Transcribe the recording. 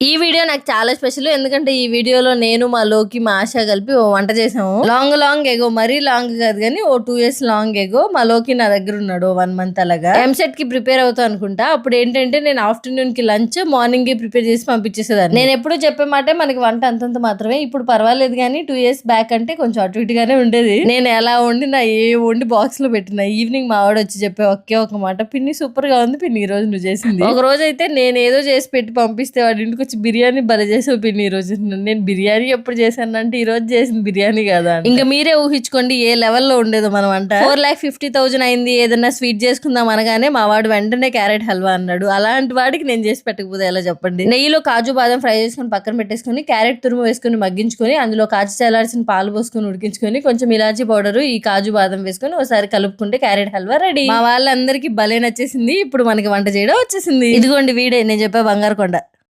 ఈ వీడియో నాకు చాలా స్పెషల్. ఎందుకంటే ఈ వీడియోలో నేను మా లోకి మా ఆశ కలిపి ఓ వంట చేసాము. లాంగ్ ఎగో, మరీ లాంగ్ కాదు కానీ ఓ 2 years లాంగ్ ఎగో. మా లోకి నా దగ్గర ఉన్నాడు 1 month అలాగా. ఎంసెట్ కి ప్రిపేర్ అవుతా అనుకుంటా. అప్పుడు ఏంటంటే నేను ఆఫ్టర్నూన్ కి లంచ్, మార్నింగ్ కి ప్రిపేర్ చేసి పంపించేసేదాన్ని. నేను ఎప్పుడు చెప్పే మాట మనకి వంట అంతంత మాత్రమే. ఇప్పుడు పర్వాలేదు కానీ 2 years బ్యాక్ అంటే కొంచెం అటు ఇటుగానే ఉండేది. నేను ఎలా వండినా వండి బాక్స్ లో పెట్టినా ఈవినింగ్ మా వాడు వచ్చి చెప్పే ఒకే ఒక మాట, పిన్ని సూపర్ గా ఉంది పిన్ని ఈ రోజు నువ్వు చేసింది. ఒక రోజు అయితే నేను ఏదో చేసి పెట్టి పంపిస్తే వాడి ఇంటికి వచ్చి బిర్యానీ భలే చేసావు పిన్ని ఈ రోజు. నేను బిర్యానీ ఎప్పుడు చేశానంటే ఈ రోజు చేసిన బిర్యానీ కదా. ఇంకా మీరే ఊహించుకోండి ఏ లెవెల్లో ఉండేదో మనం అంట. 4,50,000 అయింది, ఏదన్నా స్వీట్ చేసుకుందాం అనగానే మా వాడు వెంటనే క్యారెట్ హల్వా అన్నాడు. అలాంటి వాడికి నేను చేసి పెట్టకపోతే ఎలా చెప్పండి. నెయ్యిలో కాజు బాదం ఫ్రై చేసుకుని పక్కన పెట్టేసుకుని, క్యారెట్ తురుము వేసుకుని మగ్గించుకొని, అందులో కాచి చల్లార్చిన పాలు పోసుకుని ఉడికించుకొని, కొంచెం ఇలాచీ పౌడర్, ఈ కాజు బాదం వేసుకుని ఒకసారి కలుపుకుంటే క్యారెట్ హల్వా రెడీ. మా వాళ్ళందరికీ భలే నచ్చేసింది. ఇప్పుడు మనకి వంట చేయడం వచ్చేసింది. ఇదిగోండి వీడే నేను చెప్పే బంగారు కొండ.